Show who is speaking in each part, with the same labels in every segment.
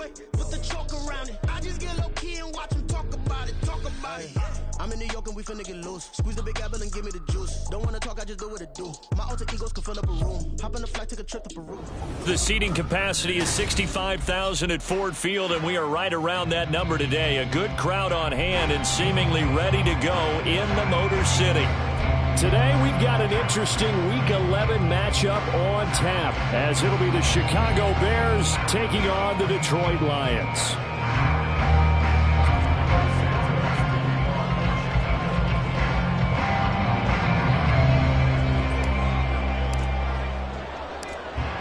Speaker 1: away, put the chalk around it. I just get low key and watch them talk about it, I'm in New York and we finna get loose. Squeeze the big apple and give me the juice. Don't wanna talk, I just do what it do. My alter egos can fill up a room. Hop on the flight, take a trip to Peru.
Speaker 2: The seating capacity is 65,000 at Ford Field, and we are right around that number today. A good crowd on hand and seemingly ready to go in the Motor City.
Speaker 3: Today we've got an interesting Week 11 matchup on tap, as it'll be the Chicago Bears taking on the Detroit Lions.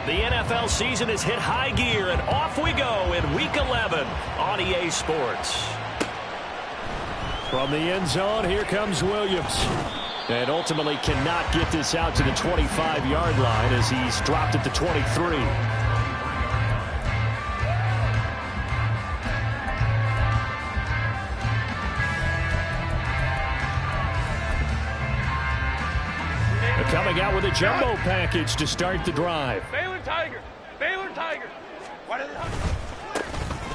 Speaker 2: The NFL season has hit high gear, and off we go in Week 11 on EA Sports.
Speaker 3: From the end zone, here comes Williams. And ultimately cannot get this out to the 25-yard line as he's dropped at the 23. Coming out with a jumbo package to start the drive.
Speaker 4: Baylor Tiger. Baylor Tiger.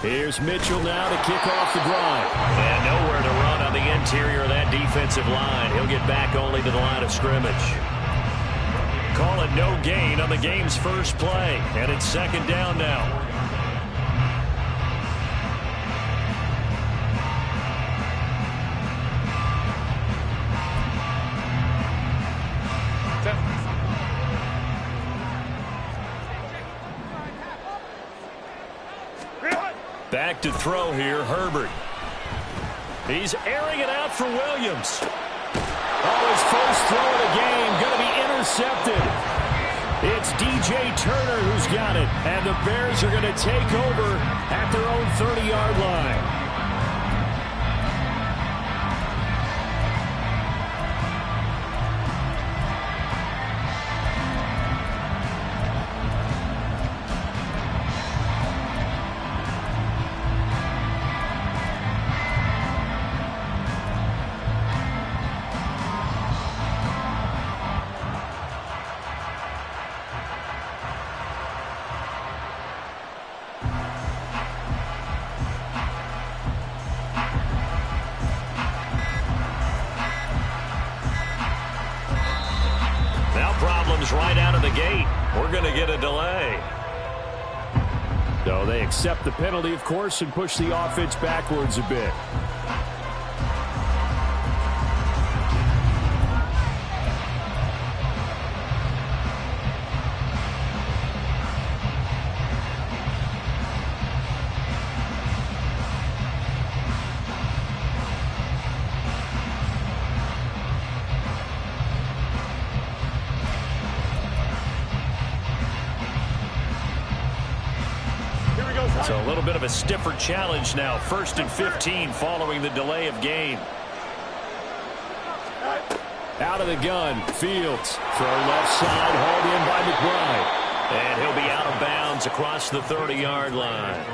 Speaker 3: Here's Mitchell now to kick off the drive.
Speaker 2: And nowhere to run on the interior of that defensive line. He'll get back only to the line of scrimmage. Call it no gain on the game's first play. And it's second down now. Back to throw here, Herbert. He's airing it out for Williams.
Speaker 3: Oh, his first throw of the game going to be intercepted. It's DJ Turner who's got it, and the Bears are going to take over at their own 30-yard line.
Speaker 2: Right out of the gate. We're going to get a delay.
Speaker 3: So they accept the penalty, of course, and push the offense backwards a bit.
Speaker 2: So a little bit of a stiffer challenge now. 1st and 15 following the delay of game.
Speaker 3: Out of the gun, Fields. Throw left side, hauled in by McBride.
Speaker 2: And he'll be out of bounds across the 30-yard line.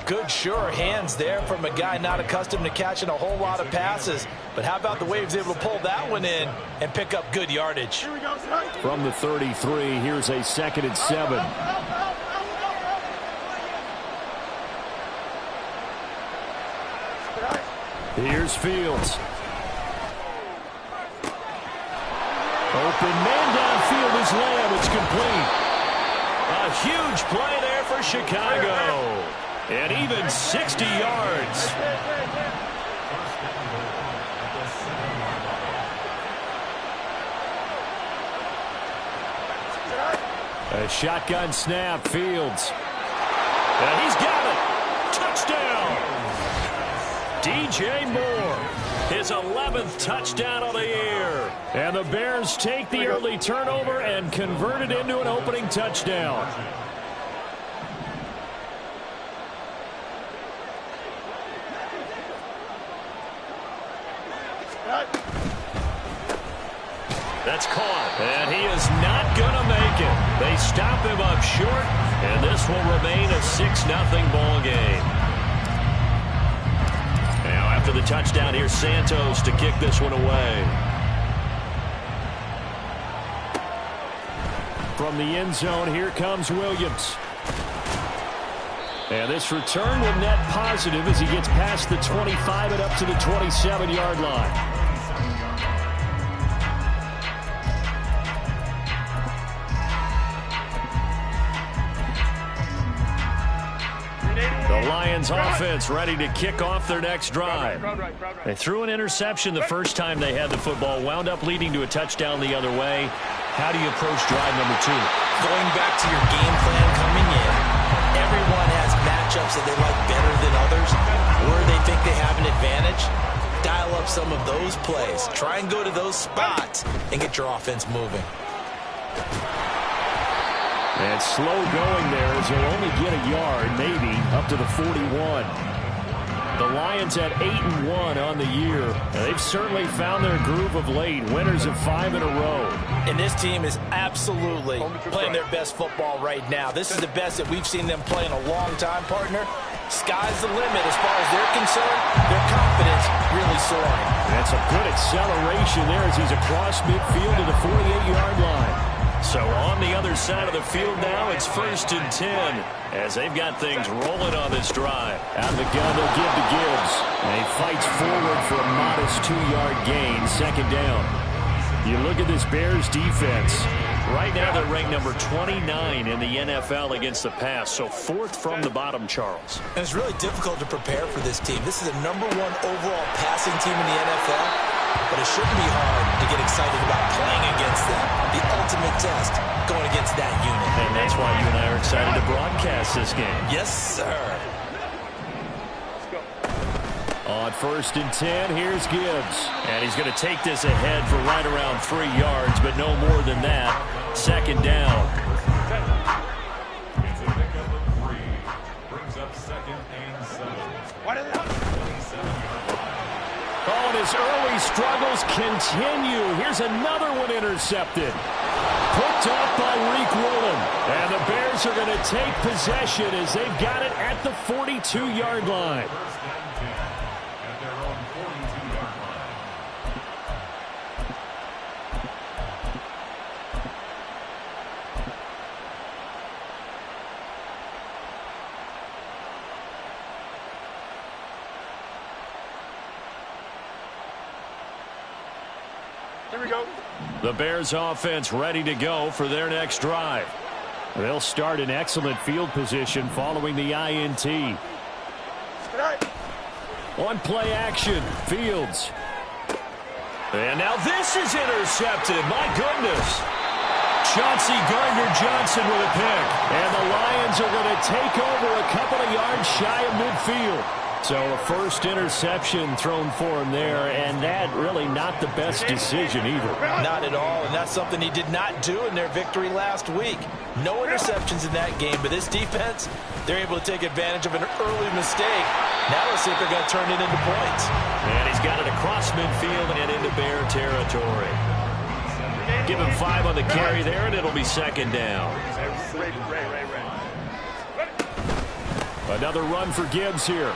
Speaker 5: Good, sure hands there from a guy not accustomed to catching a whole lot of passes. But how about the way he was able to pull that one in and pick up good yardage?
Speaker 3: From the 33, here's a 2nd and 7. Here's Fields. Open man downfield is Lamb. It's complete.
Speaker 2: A huge play there for Chicago. And even 60 yards.
Speaker 3: A shotgun snap, Fields.
Speaker 2: And he's got it. Touchdown. DJ Moore, his 11th touchdown of the year.
Speaker 3: And the Bears take the early turnover and convert it into an opening touchdown.
Speaker 2: That's caught, and he is not going to make it. They stop him up short, and this will remain a 6-0 ball game. Now after the touchdown, here's Santos to kick this one away.
Speaker 3: From the end zone, here comes Williams. And this return will net positive as he gets past the 25 and up to the 27-yard line. The Lions offense ready to kick off their next drive. They threw an interception the first time they had the football, wound up leading to a touchdown the other way. How do you approach drive number 2?
Speaker 5: Going back to your game plan coming in, everyone has matchups that they like better than others, where they think they have an advantage. Dial up some of those plays. Try and go to those spots and get your offense moving.
Speaker 3: And slow going there as he'll only get a yard, maybe, up to the 41. The Lions at 8-1 on the year. They've certainly found their groove of late. Winners of 5 in a row.
Speaker 5: And this team is absolutely playing their best football right now. This is the best that we've seen them play in a long time, partner. Sky's the limit as far as they're concerned. Their confidence really soaring.
Speaker 3: That's a good acceleration there as he's across midfield to the 48-yard line. So on the other side of the field now, it's 1st and 10 as they've got things rolling on this drive. Out of the gun, they'll give to Gibbs. And he fights forward for a modest 2-yard gain, 2nd down. You look at this Bears defense. Right now, they're ranked number 29 in the NFL against the pass, so 4th from the bottom, Charles.
Speaker 5: And it's really difficult to prepare for this team. This is a #1 overall passing team in the NFL, but it shouldn't be hard to get excited about playing against them. The ultimate test going against that unit.
Speaker 3: And that's why you and I are excited to broadcast this game.
Speaker 5: Yes, sir.
Speaker 3: On 1st and 10, here's Gibbs. And he's going to take this ahead for right around 3 yards, but no more than that. 2nd down. Oh, and his early struggles continue. Here's another one intercepted. Picked off by Reek Woolen. And the Bears are going to take possession as they've got it at the 42-yard line.
Speaker 4: Here we go.
Speaker 3: The Bears offense ready to go for their next drive. They'll start in excellent field position following the INT. On play action, Fields. And now this is intercepted. My goodness. Chauncey Gardner-Johnson with a pick. And the Lions are going to take over a couple of yards shy of midfield. So a first interception thrown for him there, and that really not the best decision either.
Speaker 5: Not at all, and that's something he did not do in their victory last week. No interceptions in that game, but this defense, they're able to take advantage of an early mistake. Now let's see if they're going to turn it into points.
Speaker 3: And he's got it across midfield and into Bear territory. Give him 5 on the carry there, and it'll be 2nd down. Another run for Gibbs here.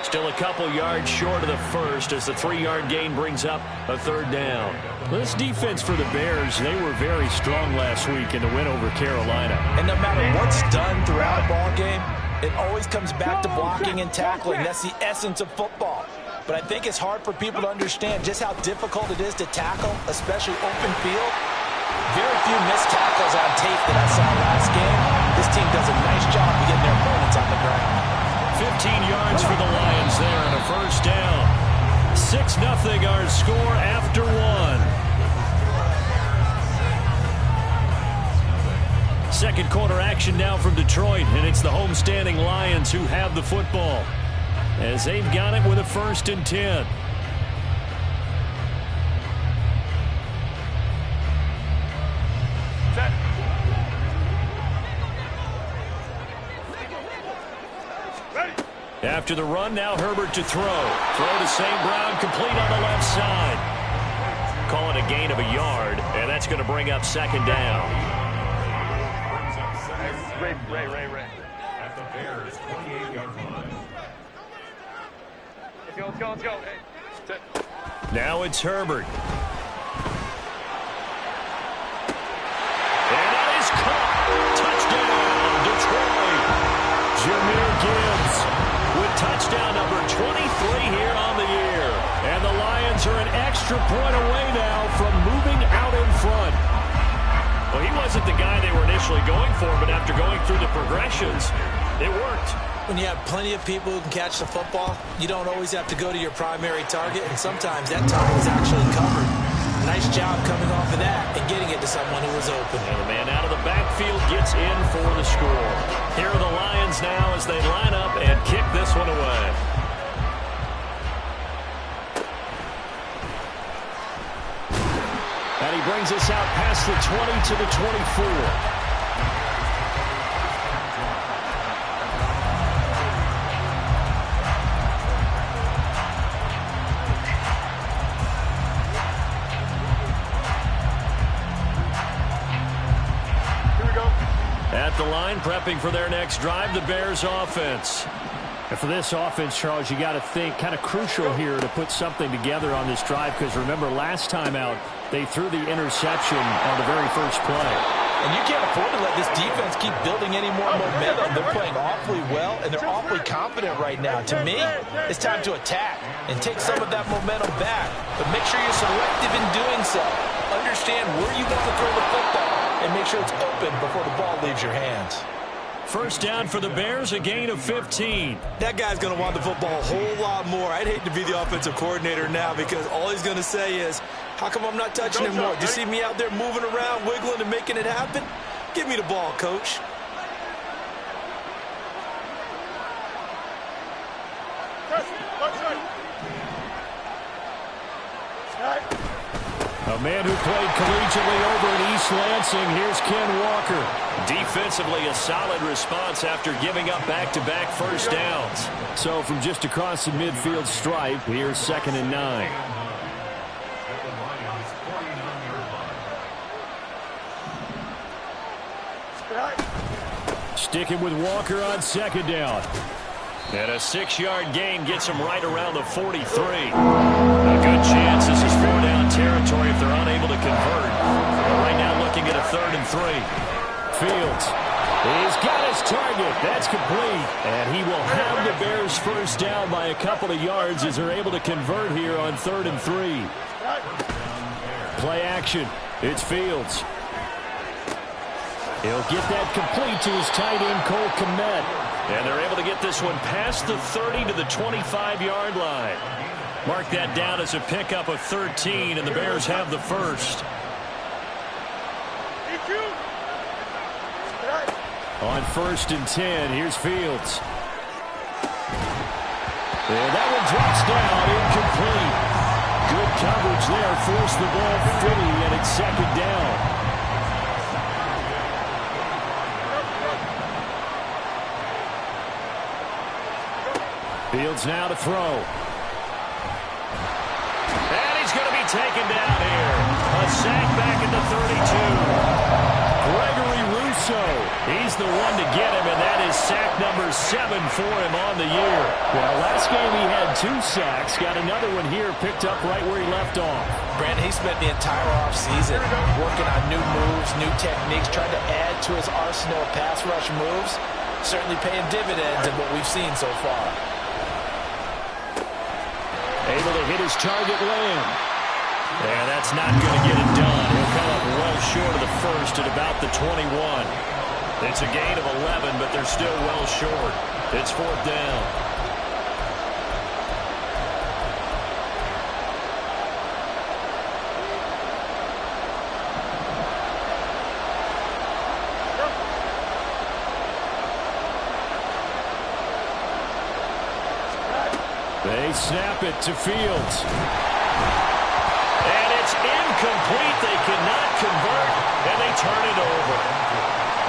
Speaker 3: Still a couple yards short of the first as the 3-yard gain brings up a 3rd down. This defense for the Bears, they were very strong last week in the win over Carolina.
Speaker 5: And no matter what's done throughout a ball game, it always comes back to blocking and tackling. That's the essence of football. But I think it's hard for people to understand just how difficult it is to tackle, especially open field. Very few missed tackles on tape that I saw last game. This team does a nice job of getting their opponents on the ground.
Speaker 3: 15 yards for the Lions there and a 1st down. 6-0 our score after 1. Second quarter action now from Detroit, and it's the homestanding Lions who have the football as they've got it with a 1st and 10. After the run, now Herbert to throw. Throw to St. Brown, complete on the left side. Call it a gain of a yard, and that's going to bring up 2nd down.
Speaker 4: Ray.
Speaker 6: At the Bears' 28-yard line.
Speaker 4: Let's go. Hey, sit.
Speaker 3: Now it's Herbert. And that is caught. Touchdown, Detroit. extra point away now from moving out in front.
Speaker 2: Well, he wasn't the guy they were initially going for, but after going through the progressions, it worked.
Speaker 5: When you have plenty of people who can catch the football, you don't always have to go to your primary target, and sometimes that target is actually covered. Nice job coming off of that and getting it to someone who was open.
Speaker 2: And the man out of the backfield gets in for the score. Here are the Lions now as they line up and kick this one away.
Speaker 3: And he brings us out past the 20 to the 24.
Speaker 2: At the line, prepping for their next drive, the Bears offense.
Speaker 3: And for this offense, Charles, you got to think kind of crucial here to put something together on this drive, because remember last time out they threw the interception on the very first play.
Speaker 5: And you can't afford to let this defense keep building any more momentum. They're playing awfully well, and they're awfully confident right now. To me, it's time to attack and take some of that momentum back. But make sure you're selective in doing so. Understand where you want to throw the football, and make sure it's open before the ball leaves your hands.
Speaker 2: First down for the Bears, a gain of 15.
Speaker 5: That guy's going to want the football a whole lot more. I'd hate to be the offensive coordinator now, because all he's going to say is, how come I'm not touching him more? Do you see me out there moving around, wiggling, and making it happen? Give me the ball, coach.
Speaker 3: A man who played collegiately over in East Lansing. Here's Ken Walker.
Speaker 2: Defensively, a solid response after giving up back-to-back first downs.
Speaker 3: So from just across the midfield stripe, here's 2nd and 9. Sticking with Walker on 2nd down.
Speaker 2: And a 6-yard gain gets him right around the 43. A good chance this is 4-down territory if they're unable to convert. But right now looking at a 3rd and 3.
Speaker 3: Fields. He's got his target. That's complete. And he will have the Bears first down by a couple of yards as they're able to convert here on 3rd and 3. Play action. It's Fields. He'll get that complete to his tight end, Cole Kmet.
Speaker 2: And they're able to get this one past the 30 to the 25-yard line. Mark that down as a pickup of 13, and the Bears have the first.
Speaker 3: On 1st and 10, here's Fields. And that one drops down, incomplete. Good coverage there, forced the ball free, and it's 2nd down. Fields now to throw.
Speaker 2: And he's going to be taken down here. A sack back at the 32.
Speaker 3: Gregory Rousseau.
Speaker 2: He's the one to get him, and that is sack number 7 for him on the year.
Speaker 3: Well, last game he had 2 sacks. Got another one here picked up right where he left off.
Speaker 5: Brandon, he spent the entire offseason working on new moves, new techniques, trying to add to his arsenal of pass rush moves. Certainly paying dividends in what we've seen so far.
Speaker 3: Able to hit his target land.
Speaker 2: And that's not going to get it done. He'll come up well short of the first at about the 21. It's a gain of 11, but they're still well short. It's 4th down.
Speaker 3: They snap it to Fields.
Speaker 2: And it's incomplete. They cannot convert, and they turn it over.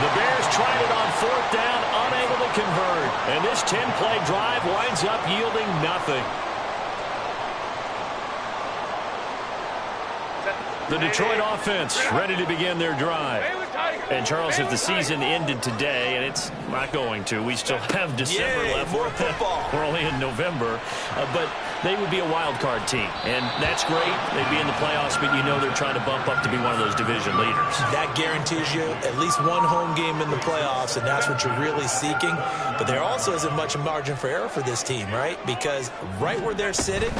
Speaker 2: The Bears tried it on 4th down, unable to convert. And this 10-play drive winds up yielding nothing. The Detroit offense ready to begin their drive. And, Charles, if the season ended today, and it's not going to, we still have December left.
Speaker 5: More football.
Speaker 2: We're only in November. But they would be a wild card team. And that's great. They'd be in the playoffs, but you know they're trying to bump up to be one of those division leaders.
Speaker 5: That guarantees you at least one home game in the playoffs, and that's what you're really seeking. But there also isn't much margin for error for this team, right? Because right where they're sitting,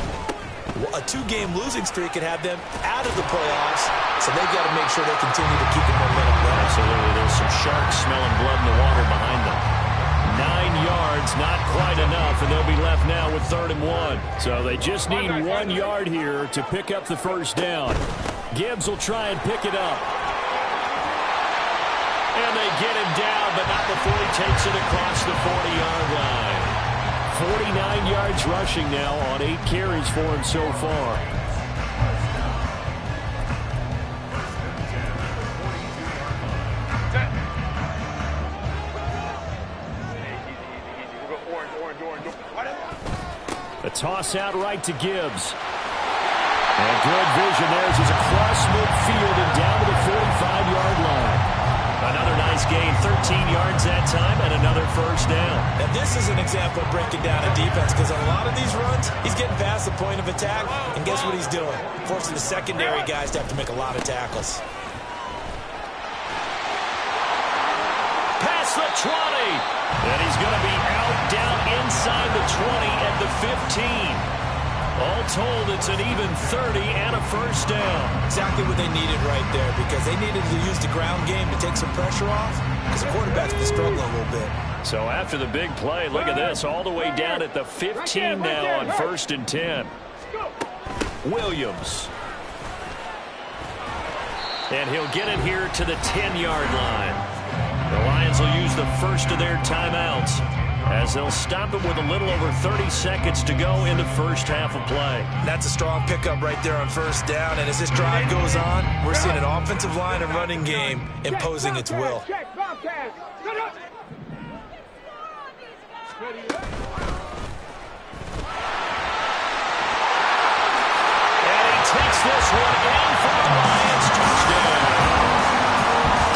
Speaker 5: A 2-game losing streak could have them out of the playoffs, so they've got to make sure they continue to keep the momentum going.
Speaker 2: Absolutely. There's some sharks smelling blood in the water behind them. 9 yards, not quite enough, and they'll be left now with 3rd and 1. So they just need 1 yard here to pick up the first down. Gibbs will try and pick it up. And they get him down, but not before he takes it across the 40-yard line. 49 yards rushing now on 8 carries for him so far. A toss out right to Gibbs. And good vision there as he's across midfield and down to the 45-yard line. Another nice gain, 13 yards that time, and another first down.
Speaker 5: Now this is an example of breaking down a defense, because on a lot of these runs, he's getting past the point of attack, and guess what he's doing? Forcing the secondary guys to have to make a lot of tackles.
Speaker 2: Past the 20. And he's going to be out down inside the 20 at the 15. All told, it's an even 30 and a first down.
Speaker 5: Exactly what they needed right there, because they needed to use the ground game to take some pressure off, because the quarterback's been struggling a little bit.
Speaker 2: So after the big play, look at this, all the way down at the 15 now on 1st and 10. Williams. And he'll get it here to the 10-yard line. The Lions will use the first of their timeouts as they'll stop it with a little over 30 seconds to go in the first half of play.
Speaker 5: That's a strong pickup right there on first down, and as this drive goes on, we're seeing an offensive line and running game imposing its will.
Speaker 2: And he takes this one in for the Lions touchdown.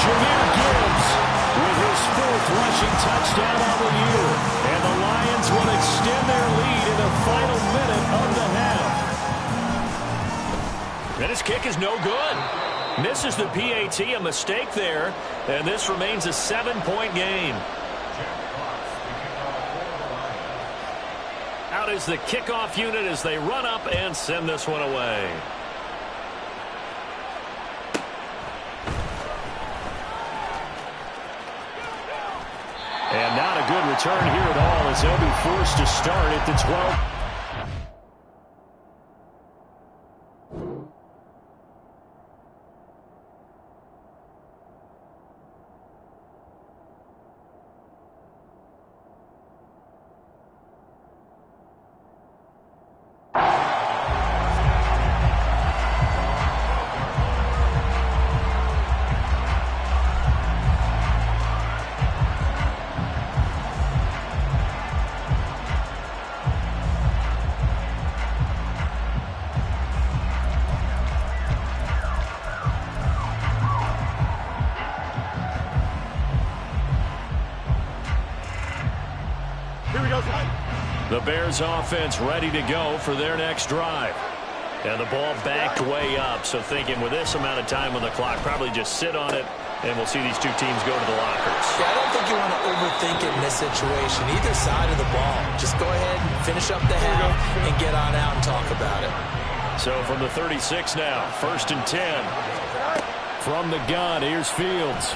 Speaker 2: Jahmyr Gibbs with his 4th rushing touchdown on the year. And the Lions will extend their lead in the final minute of the half. And his kick is no good. Misses the PAT, a mistake there. And this remains a 7-point game. Out is the kickoff unit as they run up and send this one away. And not a good return here at all as they'll be forced to start at the 12. The Bears offense ready to go for their next drive. And the ball backed way up, so thinking with this amount of time on the clock, probably just sit on it, and we'll see these two teams go to the lockers.
Speaker 5: Yeah, I don't think you want to overthink it in this situation, either side of the ball. Just go ahead and finish up the half and get on out and talk about it.
Speaker 2: So from the 36 now, 1st and 10. From the gun, here's Fields.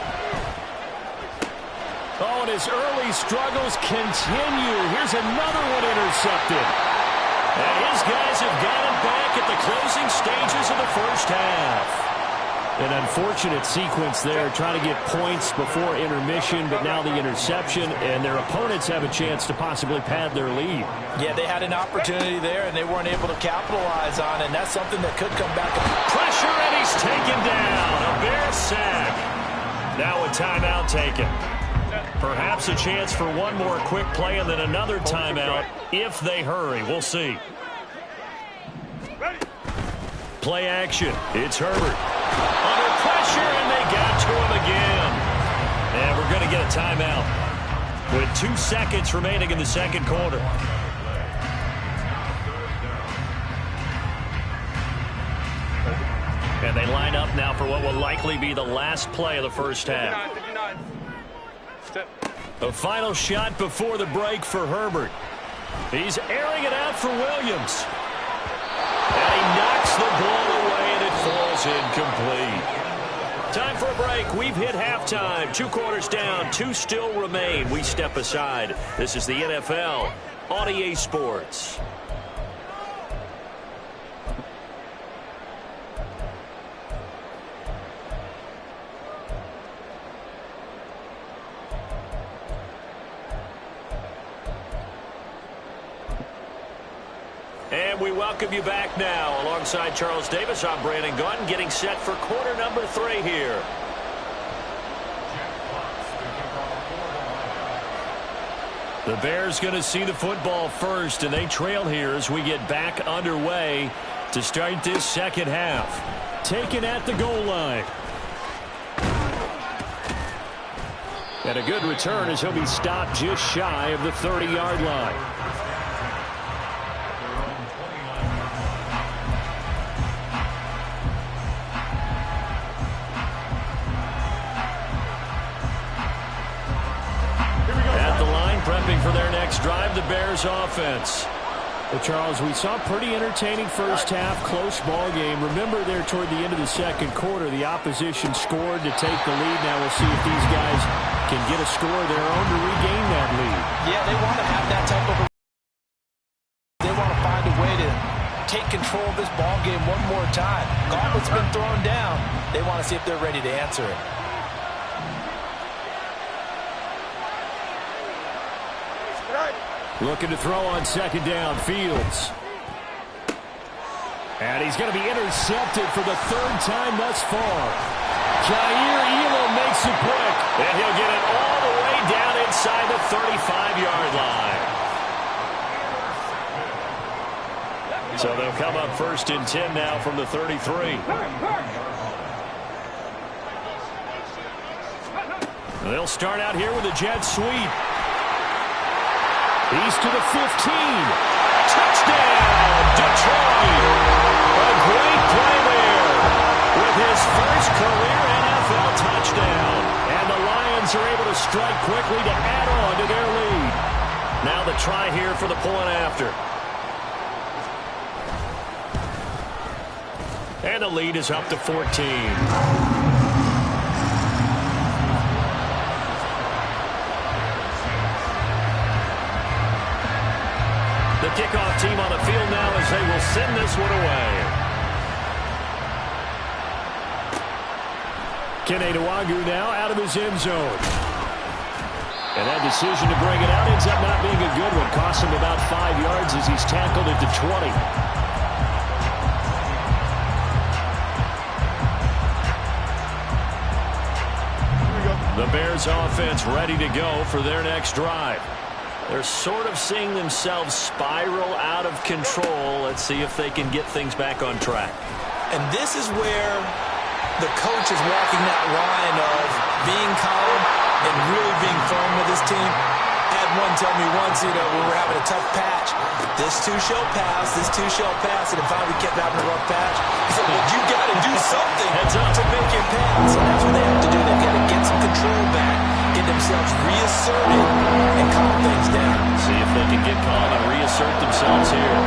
Speaker 2: Oh, and his early struggles continue. Here's another one intercepted. And his guys have got him back at the closing stages of the first half. An unfortunate sequence there, trying to get points before intermission, but now the interception, and their opponents have a chance to possibly pad their lead.
Speaker 5: Yeah, they had an opportunity there, and they weren't able to capitalize on it, and that's something that could come back.
Speaker 2: Pressure, and he's taken down. A Bear sack. Now a timeout taken. Perhaps a chance for one more quick play and then another timeout if they hurry. We'll see. Play action. It's Herbert. Under pressure, and they got to him again. And we're going to get a timeout with 2 seconds remaining in the second quarter. And they line up now for what will likely be the last play of the first half. A final shot before the break for Herbert. He's airing it out for Williams. And he knocks the ball away, and it falls incomplete. Time for a break. We've hit halftime. 2 quarters down. 2 still remain. We step aside. This is the NFL on EA Sports. And we welcome you back now. Alongside Charles Davis, I'm Brandon Gaudin, getting set for quarter number 3 here. The Bears going to see the football first, and they trail here as we get back underway to start this second half. Taken at the goal line. And a good return as he'll be stopped just shy of the 30-yard line. Prepping for their next drive, the Bears offense.
Speaker 3: Well, Charles, we saw a pretty entertaining first half, close ball game. Remember there toward the end of the second quarter, the opposition scored to take the lead. Now we'll see if these guys can get a score of their own to regain that lead.
Speaker 5: Yeah, they want to have that type of they want to find a way to take control of this ball game one more time. Gauntlet's been thrown down. They want to see if they're ready to answer it.
Speaker 3: Looking to throw on second down, Fields. And he's going to be intercepted for the 3rd time thus far. Jair Elam makes it quick.
Speaker 2: And he'll get it all the way down inside the 35-yard line. So they'll come up 1st and 10 now from the 33. They'll start out here with a jet sweep. He's to the 15. Touchdown, Detroit. A great play there with his first career NFL touchdown. And the Lions are able to strike quickly to add on to their lead. Now the try here for the point after. And the lead is up to 14. The kickoff team on the field now as they will send this one away. Kene Nwangwu now out of his end zone. And that decision to bring it out ends up not being a good one. Costs him about 5 yards as he's tackled at the 20. The Bears offense ready to go for their next drive. They're sort of seeing themselves spiral out of control. Let's see if they can get things back on track.
Speaker 5: And this is where the coach is walking that line of being calm and really being firm with his team. I had one tell me once, we were having a tough patch. This too shall pass, this too shall pass. And if we kept having a rough patch, he said, well, you got to do something to make it pass. And that's what they have to do. They've got to get some control back, get themselves reasserted, and calm things down.
Speaker 2: See if they can get calm and reassert themselves here.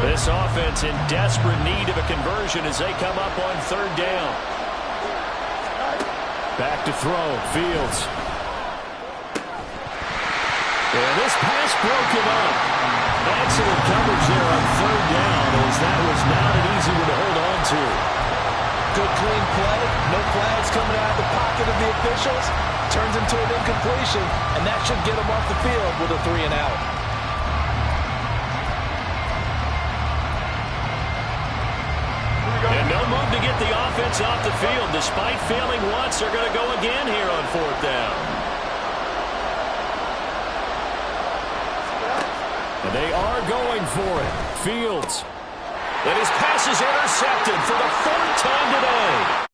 Speaker 2: This offense in desperate need of a conversion as they come up on 3rd down.
Speaker 3: Back to throw, Fields. And this pass broken up. Excellent coverage there on 3rd down as that was not an easy one to hold on to.
Speaker 5: Good clean play. No flags coming out of the pocket of the officials. Turns into an incompletion, and that should get them off the field with a 3 and out.
Speaker 2: And no move to get the offense off the field. Despite failing once, they're going to go again here on 4th down.
Speaker 3: And they are going for it. Fields.
Speaker 2: And his pass is intercepted for the 4th time today.